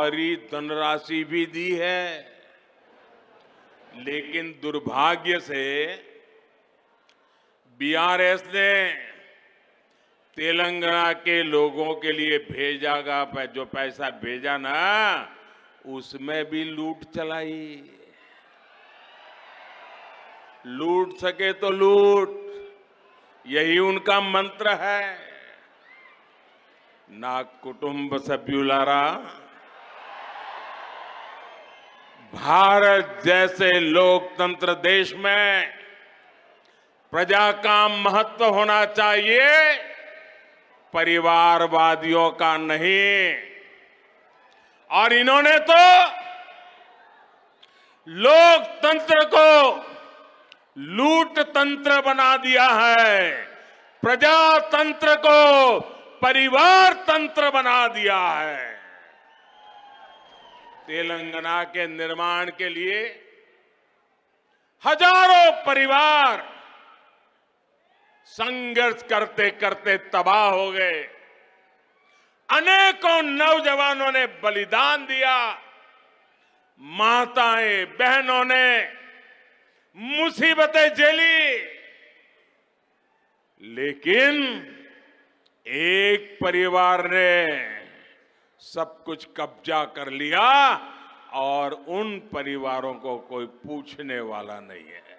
बड़ी धनराशि भी दी है, लेकिन दुर्भाग्य से बीआरएस ने तेलंगाना के लोगों के लिए जो पैसा भेजा ना, उसमें भी लूट चलाई। लूट सके तो लूट, यही उनका मंत्र है। ना कुटुंब सभ्युलारा, भारत जैसे लोकतंत्र देश में प्रजा का महत्व होना चाहिए, परिवारवादियों का नहीं। और इन्होंने तो लोकतंत्र को लूट तंत्र बना दिया है, प्रजातंत्र को परिवार तंत्र बना दिया है। तेलंगाना के निर्माण के लिए हजारों परिवार संघर्ष करते करते तबाह हो गए। अनेकों नौजवानों ने बलिदान दिया, माताएं बहनों ने मुसीबतें झेली, लेकिन एक परिवार ने सब कुछ कब्जा कर लिया और उन परिवारों को कोई पूछने वाला नहीं है।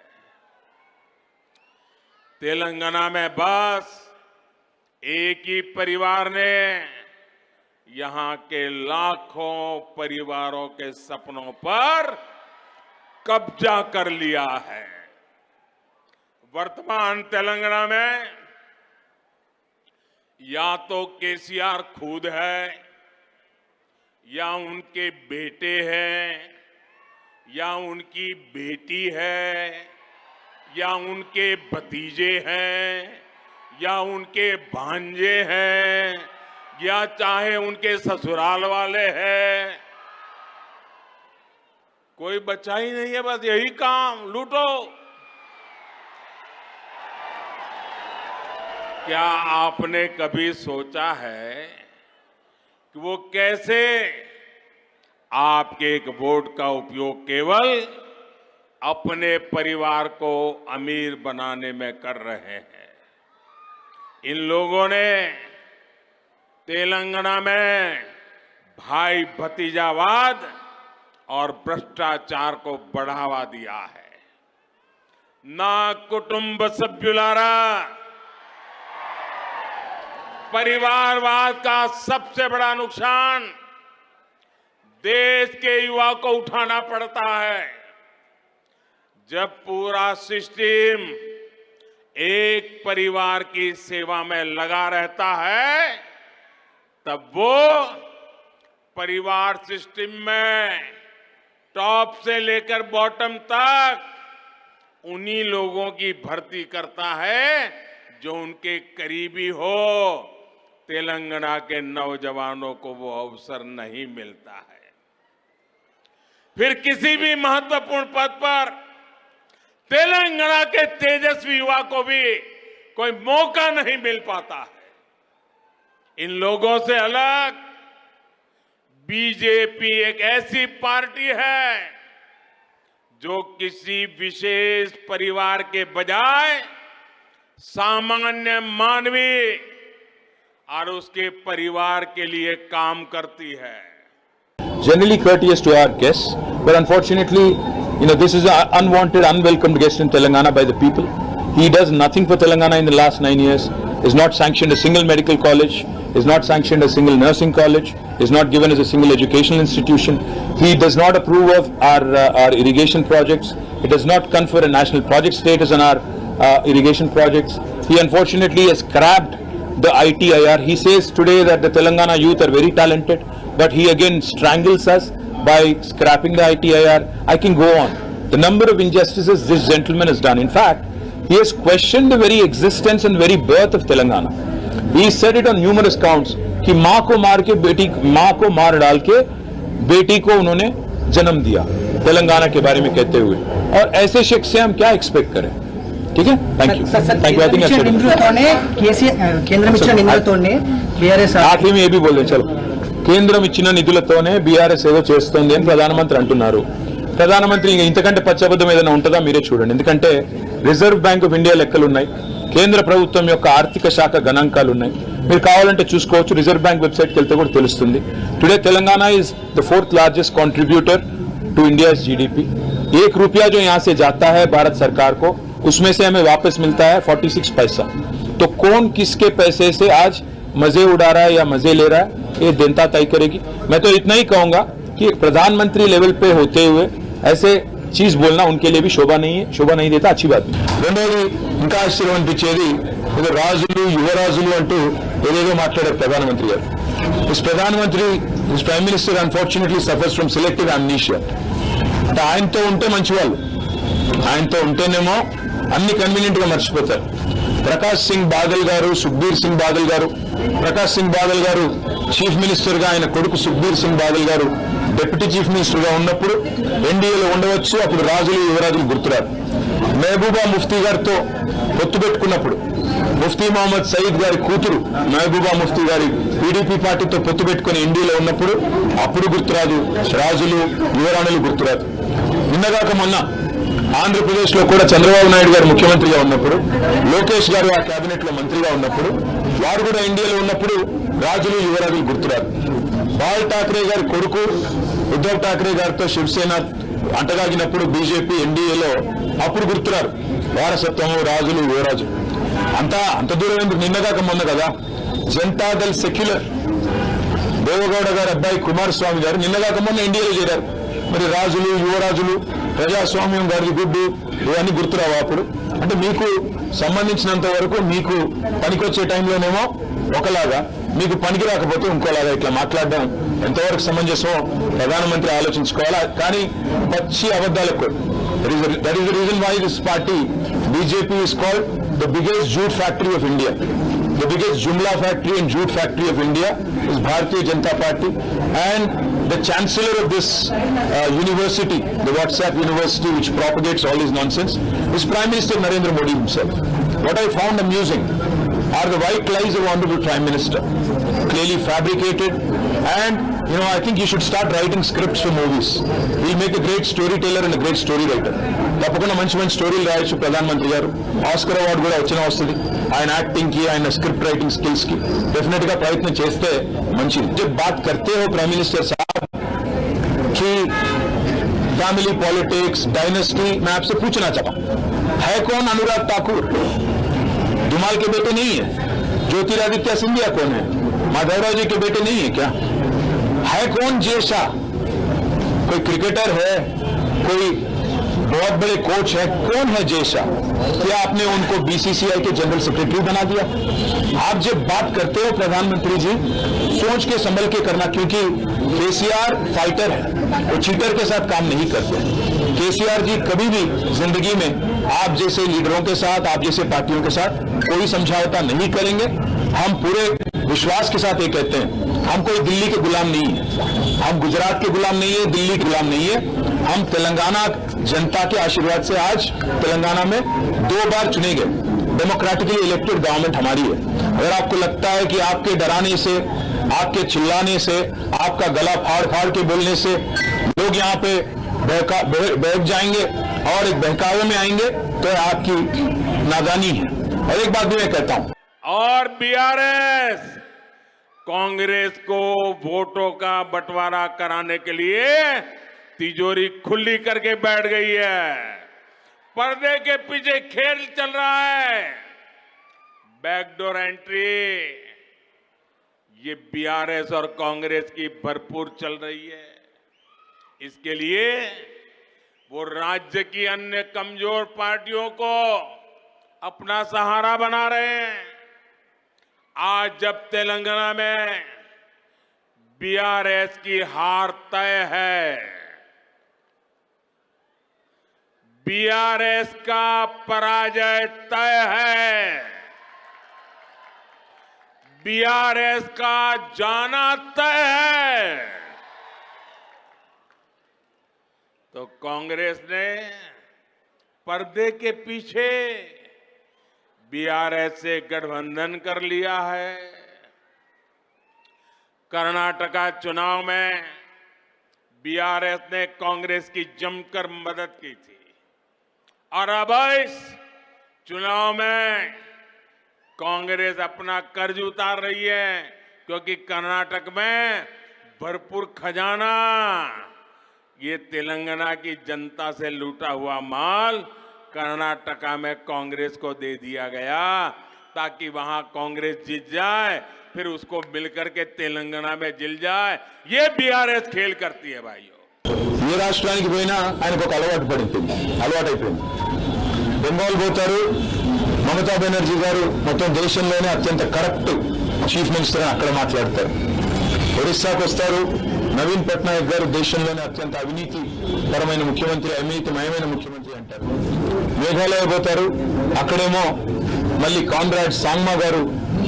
तेलंगाना में बस एक ही परिवार ने यहां के लाखों परिवारों के सपनों पर कब्जा कर लिया है। वर्तमान तेलंगाना में या तो केसीआर खुद है, या उनके बेटे हैं, या उनकी बेटी है, या उनके भतीजे हैं, या उनके भांजे हैं, या चाहे उनके ससुराल वाले हैं। कोई बचा ही नहीं है, बस यही काम, लूटो। क्या आपने कभी सोचा है कि वो कैसे आपके एक वोट का उपयोग केवल अपने परिवार को अमीर बनाने में कर रहे हैं? इन लोगों ने तेलंगाना में भाई भतीजावाद और भ्रष्टाचार को बढ़ावा दिया है। ना कुटुंब सभ्युलारा, परिवारवाद का सबसे बड़ा नुकसान देश के युवा को उठाना पड़ता है। जब पूरा सिस्टम एक परिवार की सेवा में लगा रहता है, तब वो परिवार सिस्टम में टॉप से लेकर बॉटम तक उन्हीं लोगों की भर्ती करता है जो उनके करीबी हो। तेलंगाना के नौजवानों को वो अवसर नहीं मिलता है। फिर किसी भी महत्वपूर्ण पद पर तेलंगाना के तेजस्वी युवा को भी कोई मौका नहीं मिल पाता है। इन लोगों से अलग बीजेपी एक ऐसी पार्टी है जो किसी विशेष परिवार के बजाय सामान्य मानवी और उसके परिवार के लिए काम करती है। Generally courteous to our guests, but unfortunately, this is an unwanted, unwelcomed guest in Telangana by the people. He does nothing for Telangana in the last 9 years. Is not sanctioned a single medical college. Is not sanctioned a single nursing college. Is not given as a single educational institution. He does not approve of our irrigation projects. He does not confer a national project status on our irrigation projects. He unfortunately has scrapped the ITIR. He says today that the Telangana youth are very talented, but he again strangles us by scrapping the ITIR. I can go on. The number of injustices this gentleman has done. In fact, he has questioned the very existence and very birth of Telangana. He said it on numerous counts कि माँ को मार डाल के बेटी को उन्होंने जन्म दिया, तेलंगाना के बारे में कहते हुए। और ऐसे शख्स से हम क्या एक्सपेक्ट करें? ठीक है, थैंक यू। केंद्र मिनिस्टर निंद्रतोने बीआरएस आखिरी में ये भी बोल रहे, चलो కేంద్రం ఇచ్చిన నిధులతోనే బీఆర్ఎస్ ఏదో చేస్తోంది అని ప్రధానమంత్రి అంటున్నారు. ప్రధానమంత్రి ఇంతకంటే పచ్చబద్ధం ఏదైనా ఉంటుందా మీరే చూడండి. ఎందుకంటే రిజర్వ్ బ్యాంక్ ఆఫ్ ఇండియా లెక్కలు ఉన్నాయి, కేంద్ర ప్రభుత్వం యొక్క ఆర్థిక శాఖ గణాంకాలు ఉన్నాయి. మీరు కావాలంటే చూసుకోవచ్చు, రిజర్వ్ బ్యాంక్ వెబ్సైట్కి వెళ్తే కూడా తెలుస్తుంది. Today Telangana is the 4th largest contributor to India's GDP. 1 रुपया जो यहाँ से जाता है भारत सरकार को, उसमें से हमें वापस मिलता है 46 पैसा. तो कौन किसके पैसे से आज मजे उड़ा रहा है या मजे ले रहा है, ये जनता तय करेगी. मैं तो इतना ही कहूंगा कि प्रधानमंत्री लेवल पे होते हुए ऐसे चीज बोलना उनके लिए भी शोभा नहीं देता, अच्छी बात नहीं. రెండోది ఇంకా ఆశ్చర్యం అనిపించేది, ఏదో రాజులు యువరాజులు అంటూ ఏదేదో మాట్లాడారు ప్రధానమంత్రి గారు. దిస్ ప్రధానమంత్రి, this prime minister unfortunately suffers from selective amnesia. అంటే ఆయనతో ఉంటే మంచివాళ్ళు, ఆయనతో ఉంటేనేమో అన్ని కన్వీనియంట్ గా మర్చిపోతారు. ప్రకాష్ సింగ్ బాదల్ గారు, సుఖ్బీర్ సింగ్ బాదల్ గారు, ప్రకాష్ సింగ్ బాదల్ గారు చీఫ్ మినిస్టర్ గా, ఆయన కొడుకు సుఖ్బీర్ సింగ్ బాదల్ గారు డిప్యూటీ చీఫ్ మినిస్టర్ గా ఉన్నప్పుడు ఎన్డీఏలో ఉండవచ్చు, అప్పుడు రాజులు యువరాజులు గుర్తురారు. మహబూబా ముఫ్తీ గారితో పొత్తు పెట్టుకున్నప్పుడు, ముఫ్తీ మహమ్మద్ సయీద్ గారి కూతురు మహబూబా ముఫ్తీ గారి పీడీపీ పార్టీతో పొత్తు పెట్టుకుని ఎన్డీఏలో ఉన్నప్పుడు అప్పుడు గుర్తురాదు, రాజులు యువరాణులు గుర్తురాదు. నిన్నగాక మొన్న ఆంధ్రప్రదేశ్ లో కూడా చంద్రబాబు నాయుడు గారు ముఖ్యమంత్రిగా ఉన్నప్పుడు, లోకేష్ గారు ఆ కేబినెట్ లో మంత్రిగా ఉన్నప్పుడు, వారు కూడా ఎన్డీఏలో ఉన్నప్పుడు రాజులు యువరాజులు గుర్తురాదు. బాల్ ఠాక్రే గారి కొడుకు ఉద్ధవ్ ఠాక్రే గారితో శివసేన అంటగాగినప్పుడు బీజేపీ ఎన్డీఏలో అప్పుడు గుర్తురారు వారసత్వము, రాజులు యువరాజు. అంత దూరం ఎందుకు, నిన్నగాక మొన్న కదా జనతాదళ్ సెక్యులర్ దేవగౌడ గారి అబ్బాయి కుమారస్వామి గారు నిన్నగాక మొన్న ఎన్డీఏలో చేరారు. మరి రాజులు యువరాజులు, ప్రజాస్వామ్యం గారి గుడ్డు, ఇవన్నీ గుర్తురావు అప్పుడు. అంటే మీకు సంబంధించినంత వరకు మీకు పనికొచ్చే టైంలోనేమో ఒకలాగా, మీకు పనికి రాకపోతే ఇంకోలాగా ఇట్లా మాట్లాడడం ఎంతవరకు సమంజసమో ప్రధానమంత్రి ఆలోచించుకోవాలా. కానీ పచ్చి అబద్ధాలు ఎక్కువ. That is the reason why this party BJP is called the biggest జూట్ factory of India. The biggest Jumla factory and jute factory of India is Bharatiya Janata Party, and the chancellor of this university, the WhatsApp university which propagates all this nonsense, is Prime Minister Narendra Modi himself. What I found amusing are the white lies of Honorable Prime Minister, clearly fabricated, and I think you should start writing scripts for movies. He'll make a great storyteller and a great story writer. తప్పకుండా మంచి స్టోరీలు రాయొచ్చు ప్రధానమంత్రి గారు. Oscar award కూడా వస్తుంది ఆయన acting కి, ఆయన స్క్రిప్ట్ రైటింగ్ స్కిల్స్ కి. డెఫినెట్ గా ప్రయత్నం చేస్తే మంచిది. जब बात करते हो प्राइम मिनिस्टर साहब कि फैमिली पॉलिटिक्स, डायनेस्टी, मैं आपसे पूछना चाहता हूं, है कौन अनुराग ठाकुर? धुमाल के बेटे नहीं है? ज्योतिरादित्य सिंधिया कौन है? माधवराव जी के बेटे नहीं है क्या? है कौन जय शाह? कोई क्रिकेटर है, कोई बहुत बड़े कोच है? कौन है जय शाह? क्या आपने उनको बीसीसीआई के जनरल सेक्रेटरी बना दिया? आप जब बात करते हो प्रधानमंत्री जी, सोच के संभल के करना, क्योंकि केसीआर फाइटर है, वो चीटर के साथ काम नहीं करते. केसीआर जी कभी भी जिंदगी में आप जैसे लीडरों के साथ, आप जैसे पार्टियों के साथ कोई समझौता नहीं करेंगे. हम पूरे विश्वास के साथ ये कहते हैं, हम कोई दिल्ली के गुलाम नहीं है, हम गुजरात के गुलाम नहीं है, दिल्ली के गुलाम नहीं है. हम तेलंगाना जनता के आशीर्वाद से आज तेलंगाना में 2 बार चुने गए. डेमोक्रेटिकली इलेक्टेड गवर्नमेंट हमारी है. अगर आपको लगता है कि आपके डराने से, आपके चिल्लाने से, आपका गला फाड़ फाड़ के बोलने से लोग यहाँ पे बहक जाएंगे और एक बहकावे में आएंगे, तो आपकी नादानी है. और एक बात भी मैं कहता हूं, और बीआरएस कांग्रेस को वोटों का बंटवारा कराने के लिए तिजोरी खुली करके बैठ गई है. पर्दे के पीछे खेल चल रहा है. बैकडोर एंट्री ये बीआरएस और कांग्रेस की भरपूर चल रही है. इसके लिए वो राज्य की अन्य कमजोर पार्टियों को अपना सहारा बना रहे हैं. आज जब तेलंगाना में बीआरएस की हार तय है, बीआरएस का पराजय तय है, बीआरएस का जाना तय है, तो कांग्रेस ने पर्दे के पीछे बीआरएस से गठबंधन कर लिया है. कर्नाटका चुनाव में बीआरएस ने कांग्रेस की जमकर मदद की थी और अब इस चुनाव में कांग्रेस अपना कर्ज उतार रही है, क्योंकि कर्नाटक में भरपूर खजाना ये तेलंगाना की जनता से लूटा हुआ माल कर्नाटका में कांग्रेस को दे दिया गया ताकि वहां कांग्रेस जीत जाए, फिर उसको मिलकर के तेलंगाना में जिल जाए। ये बीआरएस खेल करती है भाइयों। ఏ రాష్ట్రానికి పోయినా ఆయనకు ఒక అలవాటైపోయింది. బెంగాల్ పోతారు, మమతా బెనర్జీ గారు మొత్తం దేశంలోనే అత్యంత కరప్ట్ చీఫ్ మినిస్టర్ అని అక్కడ మాట్లాడతారు. ఒరిస్సాకు వస్తారు, నవీన్ పట్నాయక్ గారు దేశంలోనే అత్యంత అవినీతి పరమైన ముఖ్యమంత్రి, అవినీతిమయమైన ముఖ్యమంత్రి అంటారు. మేఘాలయ పోతారు, అక్కడేమో మళ్ళీ కాన్రాడ్ సాంగ్మా గారు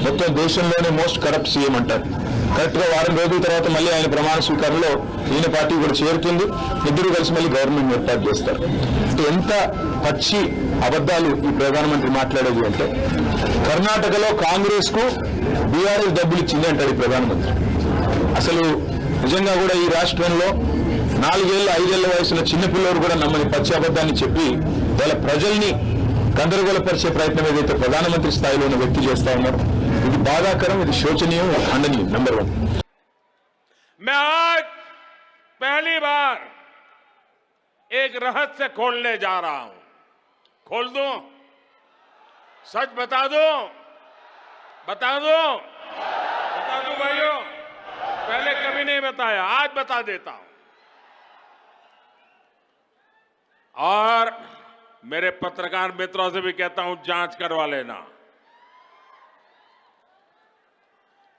మొత్తం దేశంలోనే మోస్ట్ కరప్ట్ సీఎం అంటారు. కరెక్ట్ గా వారం రోజుల తర్వాత మళ్ళీ ఆయన ప్రమాణ స్వీకారంలో ఈయన పార్టీ కూడా చేరుతుంది, ఇద్దరు కలిసి మళ్ళీ గవర్నమెంట్ ఏర్పాటు చేస్తారు. అంటే ఎంత పచ్చి అబద్ధాలు ఈ ప్రధానమంత్రి మాట్లాడేది అంటే, కర్ణాటకలో కాంగ్రెస్ కు బీఆర్ఎస్ డబ్బులు ఇచ్చింది అంటాడు ఈ ప్రధానమంత్రి. అసలు నిజంగా కూడా ఈ రాష్ట్రంలో 4 ఏళ్ల 5 ఏళ్ల వయసున్న చిన్నపిల్లలు కూడా నమ్మని పచ్చి అబద్ధాన్ని చెప్పి వాళ్ళ ప్రజల్ని గందరగోళపరిచే ప్రయత్నం ఏదైతే ప్రధానమంత్రి స్థాయిలో ఉన్న వ్యక్తి చేస్తా ఉన్నారు, ఇది బాధాకరం, ఇది శోచనీయం, ఖండనీయం. नंबर 1 मैं आज पहली बार एक रहस्य खोलने जा रहा हूं। खोल दूं? सच बता दूं? बता दूं भाइयों? पहले कभी नहीं बताया, आज बता देता हूं। और मेरे पत्रकार मित्रों से भी कहता हूं, जांच करवा लेना।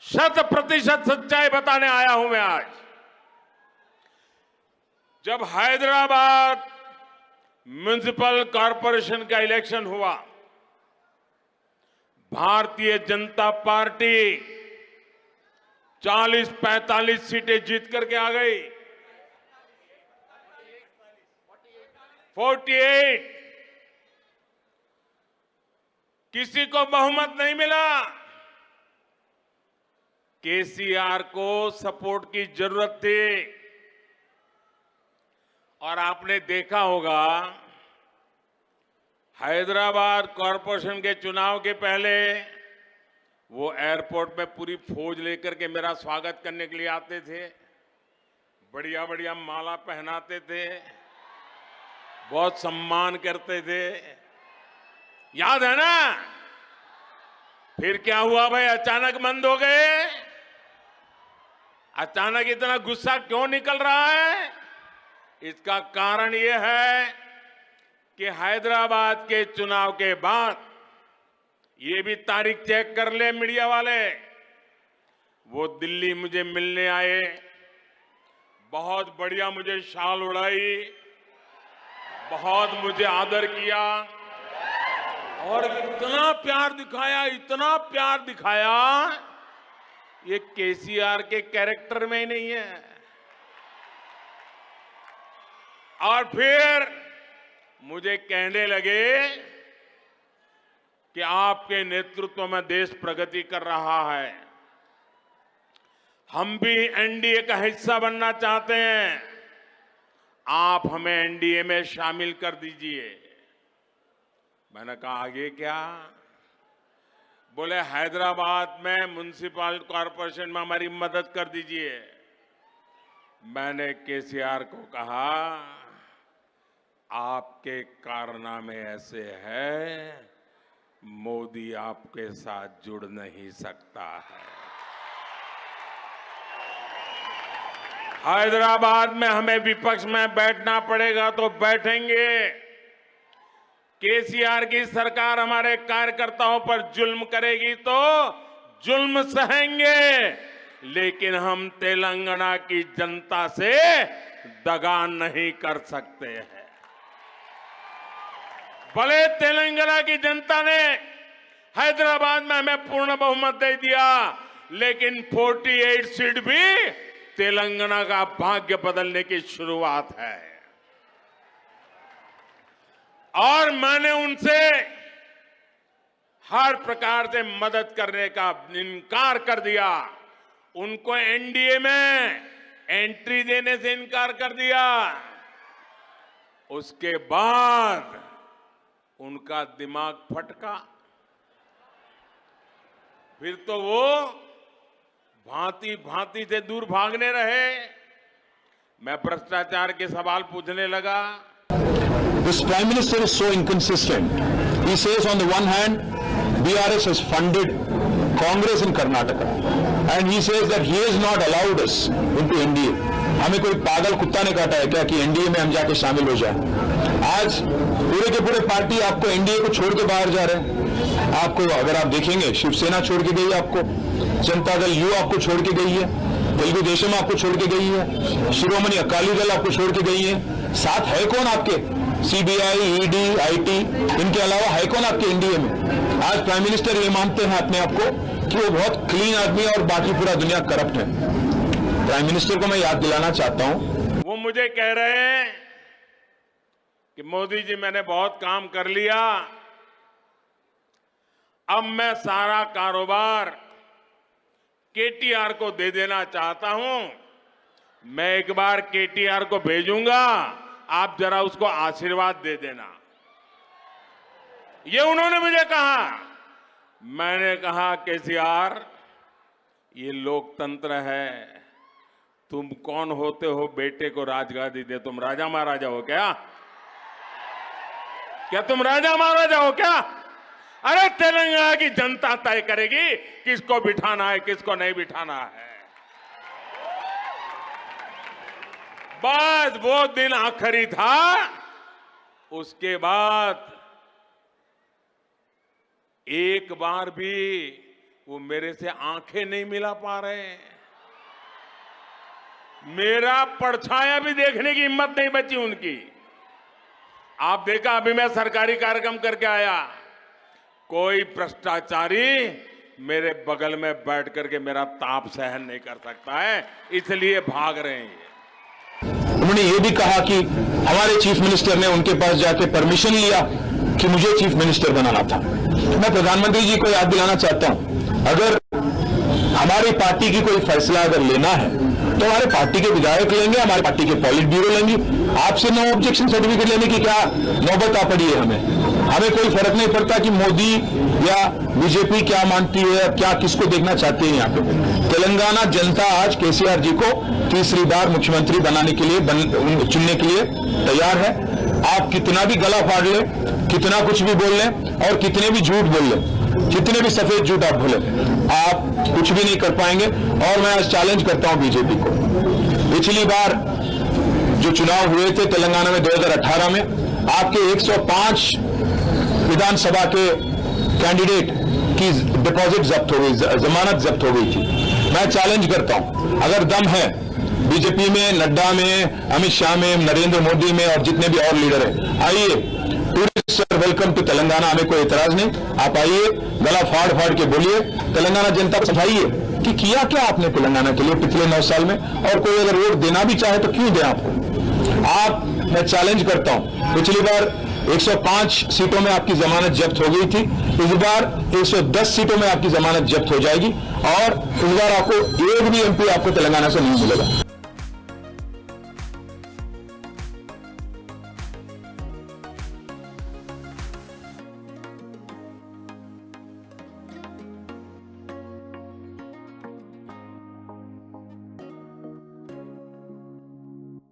100% सच्चाई बताने आया हूं मैं आज। जब हैदराबाद म्युनिसिपल कॉरपोरेशन का इलेक्शन हुआ, भारतीय जनता पार्टी 40-45 सीटें जीत करके आ गई। 48 किसी को बहुमत नहीं मिला। केसीआर को सपोर्ट की जरूरत थी। और आपने देखा होगा, हैदराबाद कॉरपोरेशन के चुनाव के पहले वो एयरपोर्ट में पूरी फौज लेकर के मेरा स्वागत करने के लिए आते थे, बढ़िया बढ़िया माला पहनाते थे, बहुत सम्मान करते थे, याद है ना? फिर क्या हुआ भाई? अचानक बंद हो गए। अचानक इतना गुस्सा क्यों निकल रहा है? इसका कारण यह है कि हैदराबाद के चुनाव के बाद, ये भी तारीख चेक कर ले मीडिया वाले, वो दिल्ली मुझे मिलने आए, बहुत बढ़िया मुझे शाल उड़ाई, बहुत मुझे आदर किया और इतना प्यार दिखाया, ये केसीआर के कैरेक्टर में ही नहीं है। और फिर मुझे कहने लगे कि आपके नेतृत्व में देश प्रगति कर रहा है, हम भी एनडीए का हिस्सा बनना चाहते हैं, आप हमें एनडीए में शामिल कर दीजिए। मैंने कहा आगे क्या? बोले हैदराबाद में म्युनिसिपल कॉरपोरेशन में हमारी मदद कर दीजिए। मैंने केसीआर को कहा, आपके कारनामे ऐसे हैं, मोदी आपके साथ जुड़ नहीं सकता है। हैदराबाद में हमें विपक्ष में बैठना पड़ेगा तो बैठेंगे। केसीआर की सरकार हमारे कार्यकर्ताओं पर जुल्म करेगी तो जुल्म सहेंगे, लेकिन हम तेलंगाना की जनता से दगा नहीं कर सकते हैं। भले तेलंगाना की जनता ने हैदराबाद में हमें पूर्ण बहुमत दे दिया, लेकिन 48 सीट भी तेलंगाना का भाग्य बदलने की शुरुआत है। और मैंने उनसे हर प्रकार से मदद करने का इनकार कर दिया उनको एनडीए में एंट्री देने से इनकार कर दिया। उसके बाद उनका दिमाग फटका, फिर तो वो भांति भांति से दूर भागने रहे। मैं भ्रष्टाचार के सवाल पूछने लगा। This Prime Minister is so inconsistent. He says on the one hand, BRS has funded Congress in Karnataka, and he says that he has not allowed us into NDA. हमें कोई पागल कुत्ता ने काटा है क्या कि एनडीए में हम जाके शामिल हो जाएं? आज पूरे के पूरे पार्टी आपको एनडीए को छोड़ के बाहर जा रहे हैं। आपको अगर आप देखेंगे, शिवसेना छोड़ के गई, आपको जनता दल यू आपको छोड़ के गई है, तेलुगु देशम आपको छोड़ के गई है, शिरोमणि अकाली दल आपको छोड़ के गई है। साथ है कौन आपके? सीबीआई, ईडी, आईटी, इनके अलावा है कौन आपके एनडीए में? आज प्राइम मिनिस्टर ये मानते हैं अपने आप को कि वो बहुत क्लीन आदमी है और बाकी पूरा दुनिया करप्ट है। प्राइम मिनिस्टर को मैं याद दिलाना चाहता हूं, वो मुझे कह रहे हैं कि मोदी जी मैंने बहुत काम कर लिया, अब मैं सारा कारोबार केटीआर को दे देना चाहता हूं। मैं एक बार केटीआर को भेजूंगा, आप जरा उसको आशीर्वाद दे देना। ये उन्होंने मुझे कहा। मैंने कहा केसीआर, ये लोकतंत्र है, तुम कौन होते हो बेटे को राजगादी दे? तुम राजा महाराजा हो क्या? क्या तुम राजा महाराजा हो क्या? अरे तेलंगाना की जनता तय करेगी किसको बिठाना है, किसको नहीं बिठाना है। बस वो दिन आखिरी था। उसके बाद एक बार भी वो मेरे से आंखें नहीं मिला पा रहे। मेरा परछाया भी देखने की हिम्मत नहीं बची उनकी। आप देखा, अभी मैं सरकारी कार्यक्रम करके आया, कोई भ्रष्टाचारी मेरे बगल में बैठ करके मेरा ताप सहन नहीं कर सकता है, इसलिए भाग रहे हैं। उन्होंने ये भी कहा कि हमारे चीफ मिनिस्टर ने उनके पास जाके परमिशन लिया कि मुझे चीफ मिनिस्टर बनाना था। मैं प्रधानमंत्री जी को याद दिलाना चाहता हूं, अगर हमारी पार्टी की कोई फैसला अगर लेना है तो हमारे पार्टी के विधायक लेंगे, हमारे पार्टी के पॉलिट ब्यूरो लेंगे। आपसे नो ऑब्जेक्शन सर्टिफिकेट लेने की क्या नौबत आ पड़ी है? हमें कोई फर्क नहीं पड़ता कि मोदी या बीजेपी क्या मानती है, क्या किसको देखना चाहती है। यहाँ पे तेलंगाना जनता आज केसीआर जी को तीसरी बार मुख्यमंत्री बनाने के लिए चुनने के लिए तैयार है। आप कितना भी गला फाड़ ले, कितना कुछ भी बोल लें और कितने भी झूठ बोल लें, कितने भी सफेद झूठ आप बोले, आप कुछ भी नहीं कर पाएंगे। और मैं आज चैलेंज करता हूं बीजेपी को। पिछली बार जो चुनाव हुए थे तेलंगाना में 2018 में, आपके 105 विधानसभा के कैंडिडेट की डिपॉजिट जब्त हो गई, जमानत जब्त हो गई थी। मैं चैलेंज करता हूं, अगर दम है बीजेपी में, नड्डा में, अमित शाह में, नरेंद्र मोदी में और जितने भी और लीडर हैं, आइए, सर वेलकम टू तेलंगाना। हमें कोई एतराज नहीं, आप आइए, गला फाड़ फाड़ के बोलिए, तेलंगाना जनता को समझाइए कि किया क्या आपने तेलंगाना के लिए पिछले 9 साल में, और कोई अगर वोट देना भी चाहे तो क्यों दें आपको। मैं चैलेंज करता हूं, पिछली बार 105 सीटों में आपकी जमानत जब्त हो गई थी, इस बार 110 सीटों में आपकी जमानत जब्त हो जाएगी और इस बार आपको एक भी एमपी आपको तेलंगाना से नहीं मिलेगा।